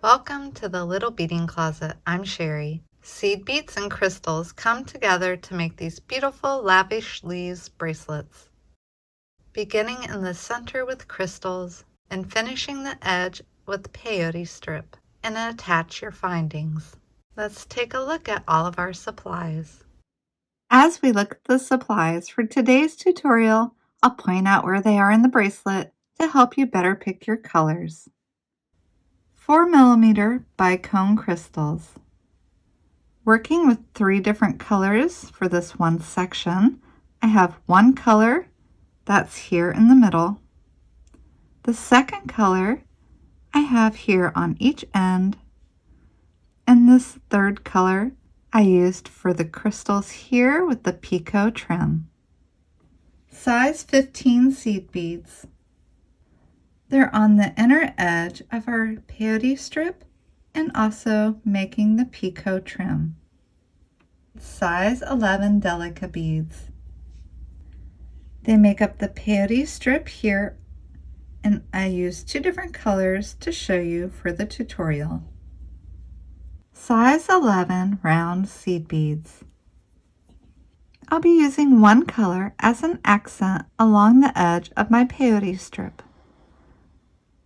Welcome to the Little Beading Closet. I'm Sherry. Seed beads and crystals come together to make these beautiful lavish leaves bracelets. Beginning in the center with crystals and finishing the edge with peyote strip, and attach your findings. Let's take a look at all of our supplies. As we look at the supplies for today's tutorial, I'll point out where they are in the bracelet to help you better pick your colors. 4mm Bicone crystals. Working with 3 different colors for this one section, I have one color that's here in the middle. The second color I have here on each end, and this third color I used for the crystals here with the picot trim. Size 15 seed beads. They're on the inner edge of our peyote strip and also making the picot trim. Size 11 DELICAS beads. They make up the peyote strip here, and I used 2 different colors to show you for the tutorial. Size 11 round seed beads. I'll be using one color as an accent along the edge of my peyote strip.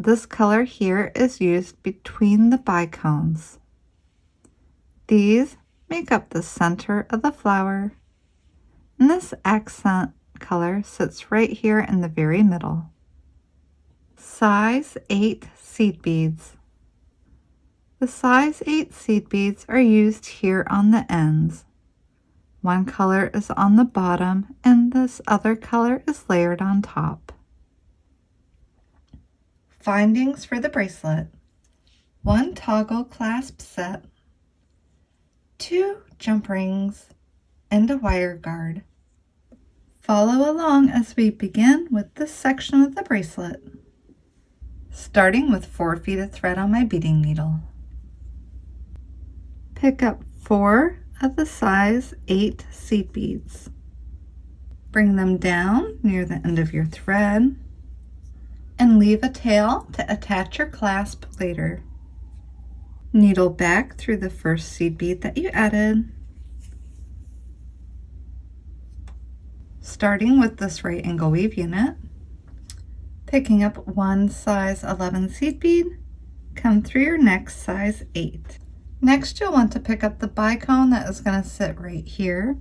This color here is used between the bicones. These make up the center of the flower, and this accent color sits right here in the very middle. Size 8 seed beads. The size 8 seed beads are used here on the ends. One color is on the bottom and this other color is layered on top. Findings for the bracelet: 1 toggle clasp set, 2 jump rings, and a wire guard. Follow along as we begin with this section of the bracelet, starting with 4 feet of thread on my beading needle. Pick up 4 of the size 8 seed beads. Bring them down near the end of your thread and leave a tail to attach your clasp later. Needle back through the first seed bead that you added, starting with this right angle weave unit. Picking up 1 size 11 seed bead, come through your next size 8. Next you'll want to pick up the bicone that is going to sit right here.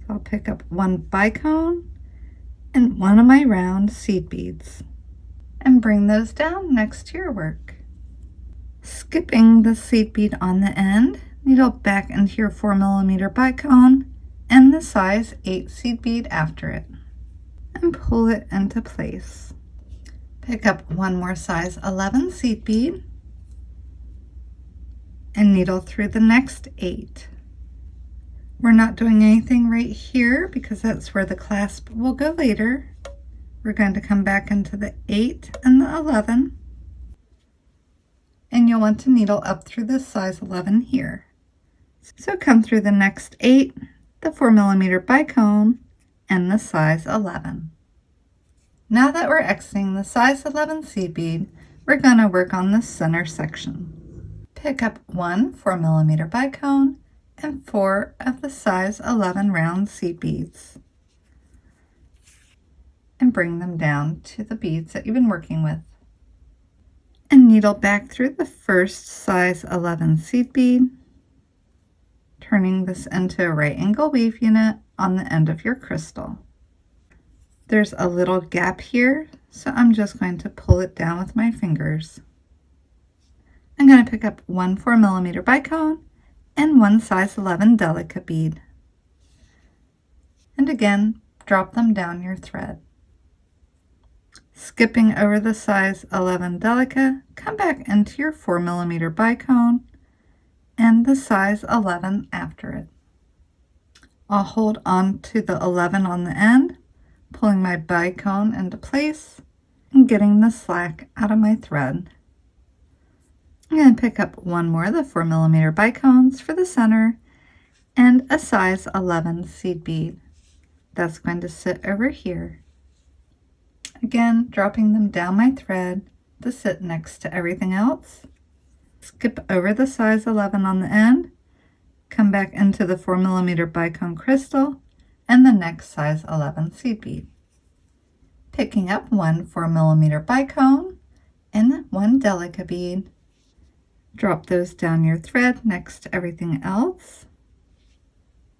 So I'll pick up 1 bicone and 1 of my round seed beads and bring those down next to your work. Skipping the seed bead on the end, needle back into your 4mm bicone and the size 8 seed bead after it and pull it into place. Pick up 1 more size 11 seed bead and needle through the next 8. We're not doing anything right here because that's where the clasp will go later. We're going to come back into the 8 and the 11, and you'll want to needle up through the size 11 here. So come through the next 8, the 4mm bicone, and the size 11. Now that we're exiting the size 11 seed bead, we're going to work on the center section. Pick up 1 4mm bicone and 4 of the size 11 round seed beads and bring them down to the beads that you've been working with. And needle back through the first size 11 seed bead, turning this into a right angle weave unit on the end of your crystal. There's a little gap here, so I'm just going to pull it down with my fingers. I'm going to pick up 1 4mm bicone and 1 size 11 DELICAS bead. And again, drop them down your thread. Skipping over the size 11 DELICAS, come back into your 4mm bicone and the size 11 after it. I'll hold on to the 11 on the end, pulling my bicone into place and getting the slack out of my thread. I'm going to pick up 1 more of the 4mm bicones for the center and a size 11 seed bead. That's going to sit over here. Again, dropping them down my thread to sit next to everything else. Skip over the size 11 on the end, come back into the 4mm bicone crystal and the next size 11 seed bead. Picking up one 4mm bicone and one delica bead. Drop those down your thread next to everything else.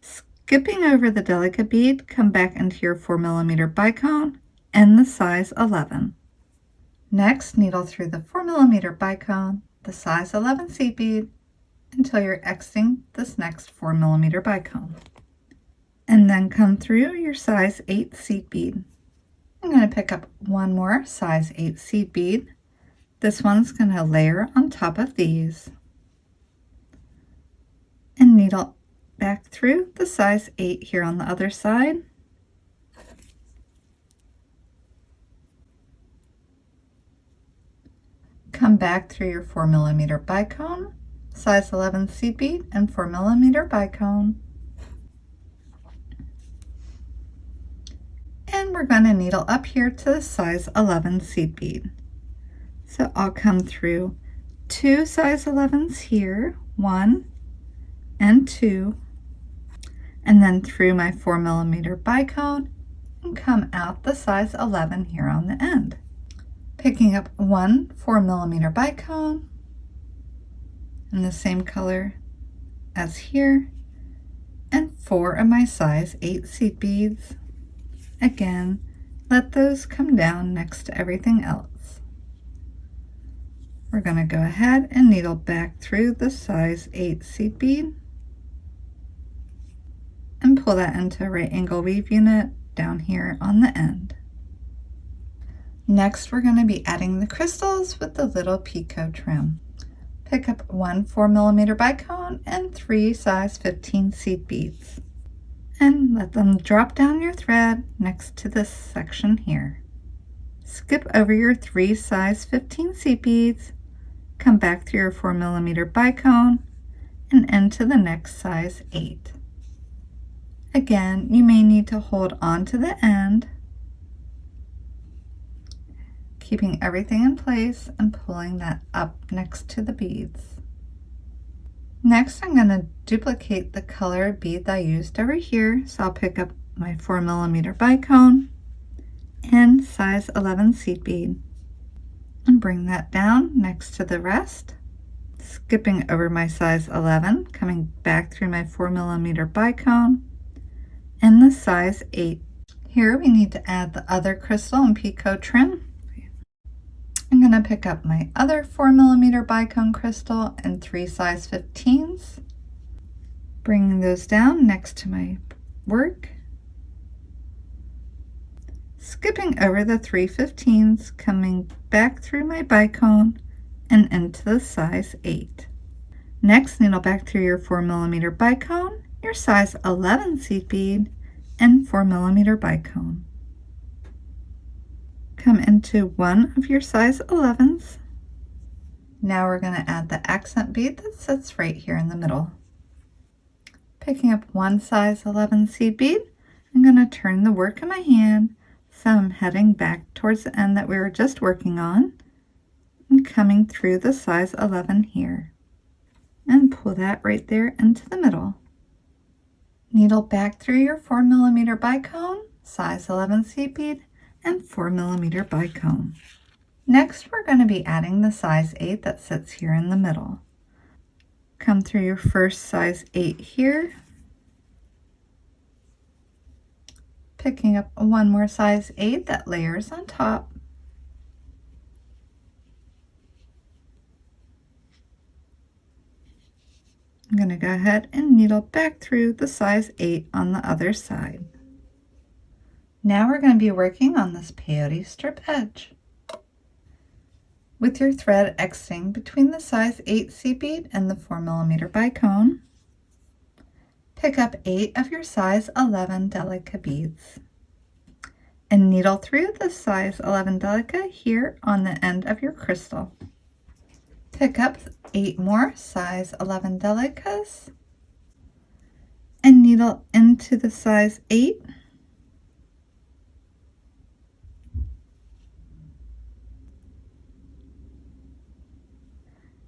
Skipping over the delica bead, come back into your 4mm bicone and the size 11. Next, needle through the 4mm bicone, the size 11 seed bead, until you're exiting this next 4mm bicone. And then come through your size 8 seed bead. I'm going to pick up one more size 8 seed bead. This one's going to layer on top of these. And needle back through the size 8 here on the other side. Come back through your 4mm bicone, size 11 seed bead and 4mm bicone. And we're going to needle up here to the size 11 seed bead. So I'll come through 2 size 11s here, 1 and 2, and then through my 4mm bicone and come out the size 11 here on the end. Picking up one 4mm bicone in the same color as here and 4 of my size 8 seed beads. Again, let those come down next to everything else. We're going to go ahead and needle back through the size 8 seed bead and pull that into a right angle weave unit down here on the end. Next, we're going to be adding the crystals with the little picot trim. Pick up one 4mm bicone and 3 size 15 seed beads and let them drop down your thread next to this section here. Skip over your 3 size 15 seed beads, come back through your 4mm bicone and into the next size 8. Again, you may need to hold on to the end, keeping everything in place and pulling that up next to the beads. Next, I'm going to duplicate the colored bead that I used over here. So I'll pick up my 4mm bicone and size 11 seed bead and bring that down next to the rest. Skipping over my size 11, coming back through my 4mm bicone and the size 8. Here we need to add the other crystal and picot trim. I'm going to pick up my other 4mm bicone crystal and 3 size 15s, bringing those down next to my work, skipping over the 3 15s, coming back through my bicone and into the size 8. Next, needle back through your 4mm bicone, your size 11 seed bead and 4mm bicone. Come into one of your size 11s. Now we're going to add the accent bead that sits right here in the middle. Picking up one size 11 seed bead, I'm going to turn the work in my hand so I'm heading back towards the end that we were just working on and coming through the size 11 here and pull that right there into the middle. Needle back through your 4mm bicone, size 11 seed bead and 4mm bicone. Next, we're going to be adding the size 8 that sits here in the middle. Come through your first size 8 here, picking up one more size 8 that layers on top. I'm going to go ahead and needle back through the size 8 on the other side. Now we're going to be working on this peyote strip edge. With your thread exiting between the size 8 seed bead and the 4mm bicone, pick up 8 of your size 11 delica beads and needle through the size 11 delica here on the end of your crystal. Pick up 8 more size 11 delicas and needle into the size 8.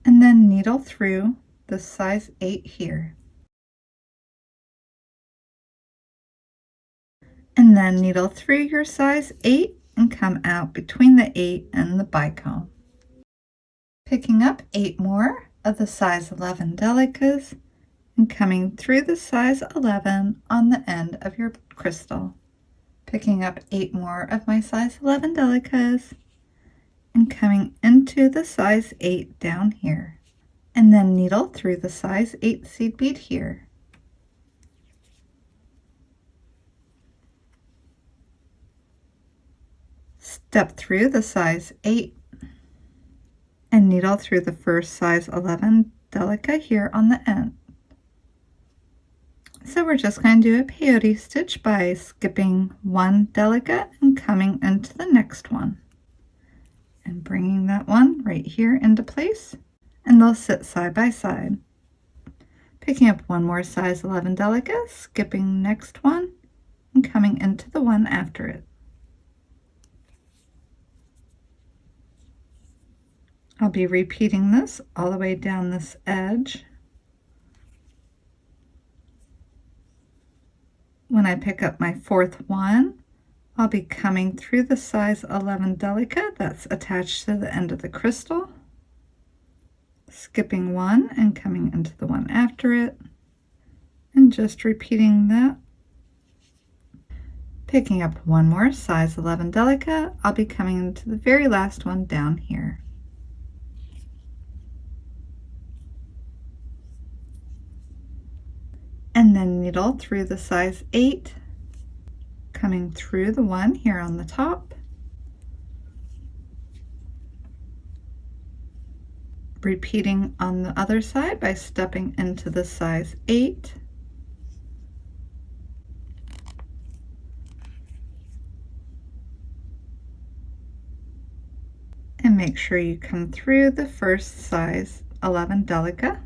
and then needle through the size 8 here. And then needle through your size 8 and come out between the 8 and the bicone. Picking up 8 more of the size 11 delicas and coming through the size 11 on the end of your crystal. Picking up 8 more of my size 11 delicas and coming into the size 8 down here. And then needle through the size 8 seed bead here. Step through the size 8 and needle through the first size 11 delica here on the end. So we're just going to do a peyote stitch by skipping one delica and coming into the next one and bringing that one right here into place, and they'll sit side by side. Picking up one more size 11 delica, skipping next one and coming into the one after it. I'll be repeating this all the way down this edge. When I pick up my fourth one, I'll be coming through the size 11 delica that's attached to the end of the crystal, skipping one and coming into the one after it, and just repeating that. Picking up one more size 11 delica, I'll be coming into the very last one down here. And then needle through the size 8, coming through the one here on the top, repeating on the other side by stepping into the size 8, and make sure you come through the first size 11 delica,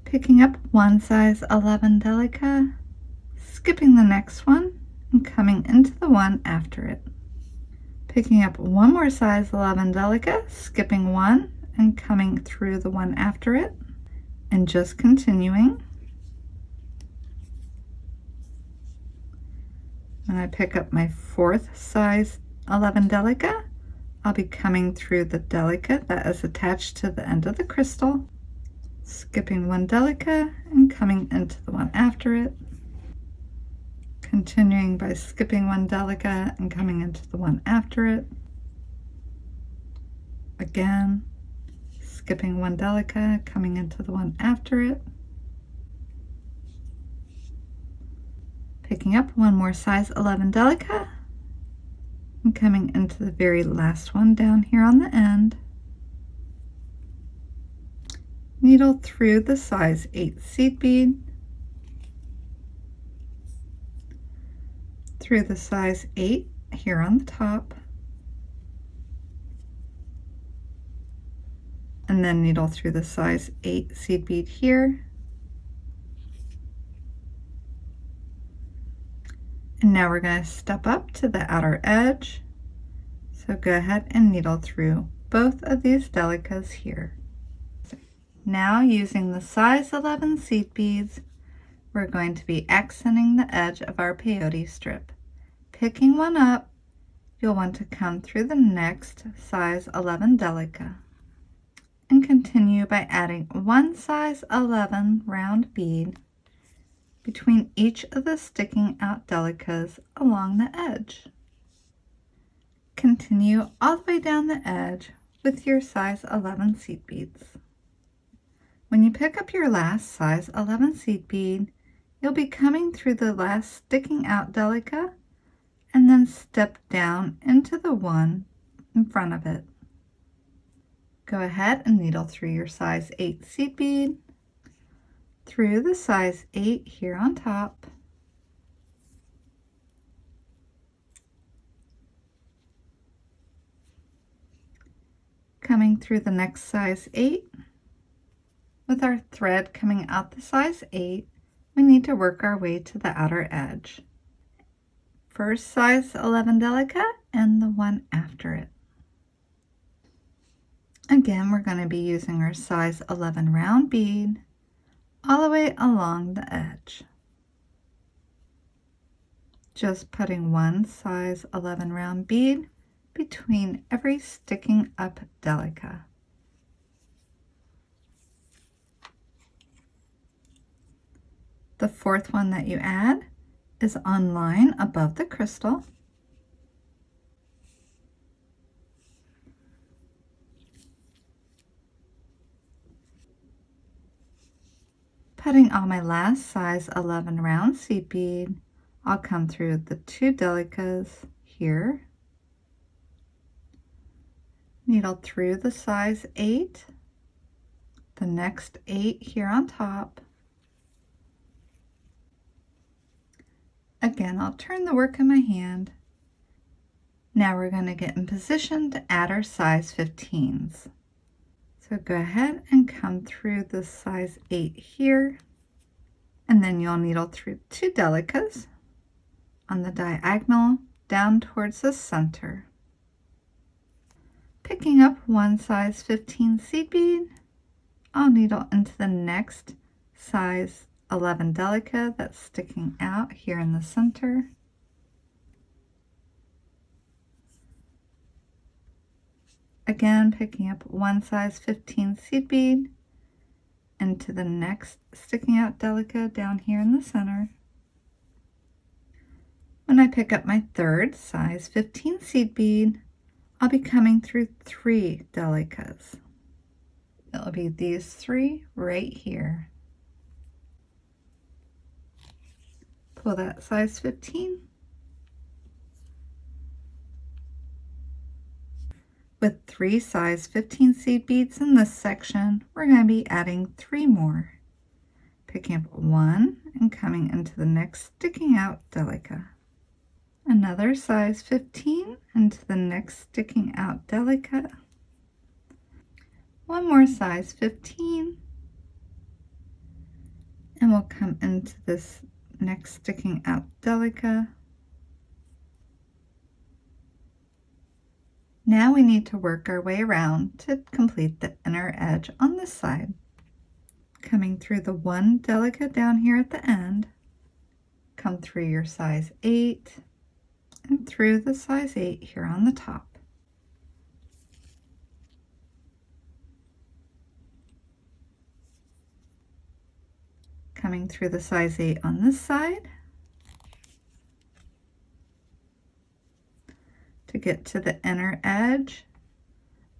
picking up one size 11 delica, skipping the next one and coming into the one after it. Picking up one more size 11 delica, skipping one and coming through the one after it, and just continuing. When I pick up my fourth size 11 delica, I'll be coming through the delica that is attached to the end of the crystal, skipping one delica and coming into the one after it, continuing by skipping one delica and coming into the one after it, again skipping one delica, coming into the one after it, picking up one more size 11 delica and coming into the very last one down here on the end. Needle through the size 8 seed bead, through the size 8 here on the top, and then needle through the size 8 seed bead here, and now we're going to step up to the outer edge, so go ahead and needle through both of these delicas here. Now, using the size 11 seed beads, we're going to be accenting the edge of our peyote strip. Picking one up, you'll want to come through the next size 11 delica and continue by adding one size 11 round bead between each of the sticking out delicas along the edge. Continue all the way down the edge with your size 11 seed beads. When you pick up your last size 11 seed bead, you'll be coming through the last sticking out delica and then step down into the one in front of it. Go ahead and needle through your size 8 seed bead, through the size 8 here on top, coming through the next size 8. With our thread coming out the size 8, we need to work our way to the outer edge. First size 11 delica and the one after it. Again, we're going to be using our size 11 round bead all the way along the edge. Just putting one size 11 round bead between every sticking up delica. The fourth one that you add is on line above the crystal. Putting on my last size 11 round seed bead, I'll come through the 2 delicas here, needle through the size 8, the next 8 here on top. Again, I'll turn the work in my hand. Now we're going to get in position to add our size 15s. So go ahead and come through the size 8 here, and then you'll needle through 2 delicas on the diagonal down towards the center. Picking up one size 15 seed bead, I'll needle into the next size 11 delica that's sticking out here in the center. Again, picking up one size 15 seed bead into the next sticking out delica down here in the center. When I pick up my third size 15 seed bead, I'll be coming through 3 delicas. It'll be these 3 right here. Pull that size 15. With 3 size 15 seed beads in this section, we're going to be adding 3 more. Picking up 1 and coming into the next sticking out delica. Another size 15 into the next sticking out delica. One more size 15, and we'll come into this next sticking out delica. Now we need to work our way around to complete the inner edge on this side. Coming through the 1 delica down here at the end, come through your size 8 and through the size 8 here on the top. Coming through the size 8 on this side. To get to the inner edge,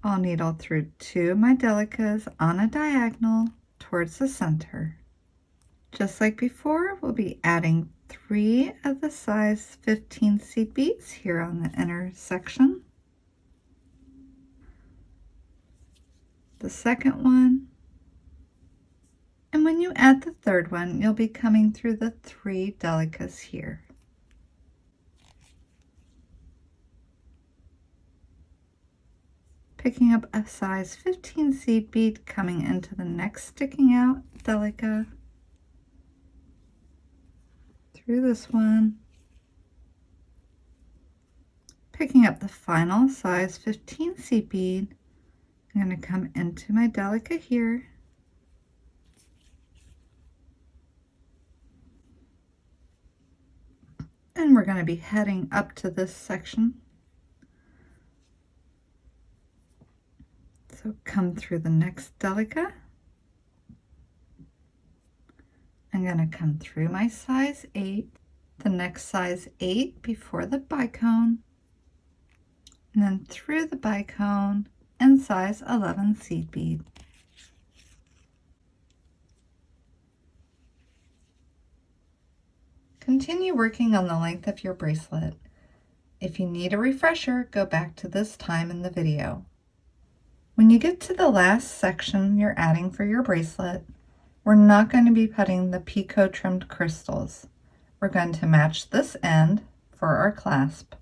I'll needle through 2 of my delicas on a diagonal towards the center. Just like before, we'll be adding 3 of the size 15 seed beads here on the inner section. The second one. And when you add the third one, you'll be coming through the 3 delicas here. Picking up a size 15 seed bead, coming into the next sticking out delica. Through this one. Picking up the final size 15 seed bead, I'm going to come into my delica here. And we're going to be heading up to this section. So come through the next delica. I'm going to come through my size 8, the next size 8 before the bicone, and then through the bicone and size 11 seed bead. Continue working on the length of your bracelet. If you need a refresher, go back to this time in the video. When you get to the last section you're adding for your bracelet, we're not going to be putting the picot trimmed crystals. We're going to match this end for our clasp,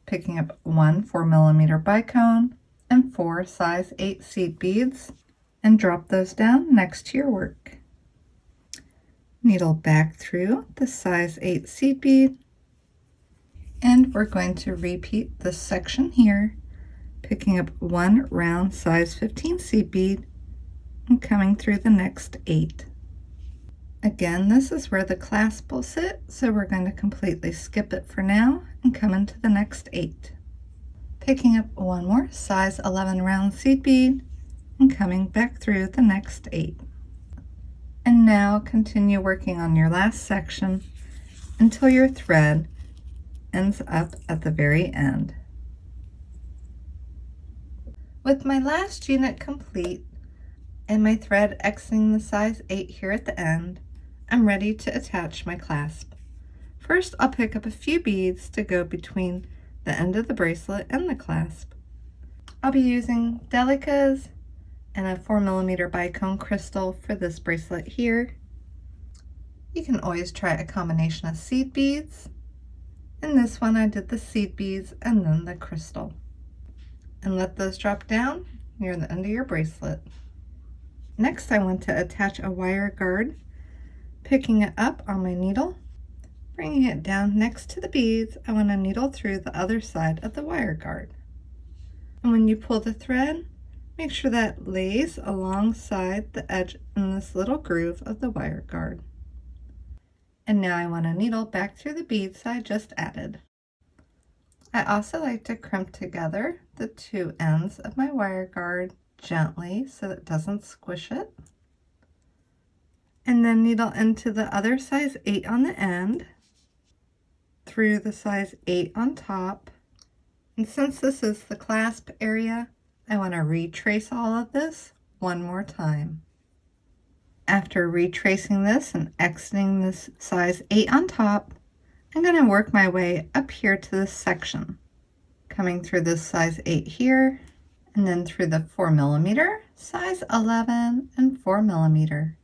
picking up 1 4mm bicone and 4 size 8 seed beads, and drop those down next to your work. Needle back through the size 8 seed bead, and we're going to repeat this section here, picking up one round size 15 seed bead and coming through the next 8. Again, this is where the clasp will sit, so we're going to completely skip it for now and come into the next 8. Picking up one more size 11 round seed bead and coming back through the next 8. And now continue working on your last section until your thread ends up at the very end. With my last unit complete and my thread exiting the size 8 here at the end, I'm ready to attach my clasp. First, I'll pick up a few beads to go between the end of the bracelet and the clasp. I'll be using DELICAS and a 4mm bicone crystal for this bracelet here. You can always try a combination of seed beads. In this one, I did the seed beads and then the crystal. And let those drop down near the end of your bracelet. Next, I want to attach a wire guard, picking it up on my needle, bringing it down next to the beads. I want to needle through the other side of the wire guard. And when you pull the thread, make sure that lays alongside the edge in this little groove of the wire guard. And now I want to needle back through the beads I just added. I also like to crimp together the two ends of my wire guard gently so that it doesn't squish it. And then needle into the other size 8 on the end, through the size 8 on top. And since this is the clasp area, I want to retrace all of this one more time. After retracing this and exiting this size 8 on top, I'm going to work my way up here to this section, coming through this size 8 here, and then through the 4mm, size 11, and 4mm.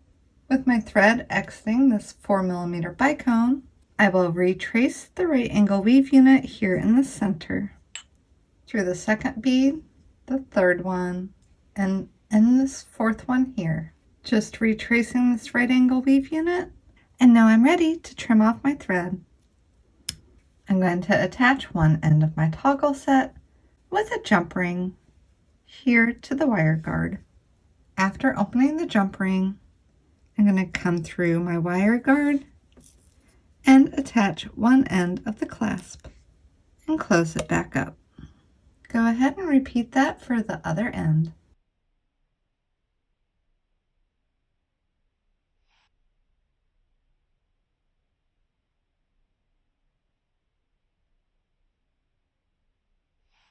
With my thread exiting this 4mm bicone, I will retrace the right angle weave unit here in the center, through the second bead, the third one, and in this fourth one here. Just retracing this right angle weave unit, and now I'm ready to trim off my thread. I'm going to attach one end of my toggle set with a jump ring here to the wire guard. After opening the jump ring, I'm going to come through my wire guard and attach one end of the clasp and close it back up. Go ahead and repeat that for the other end.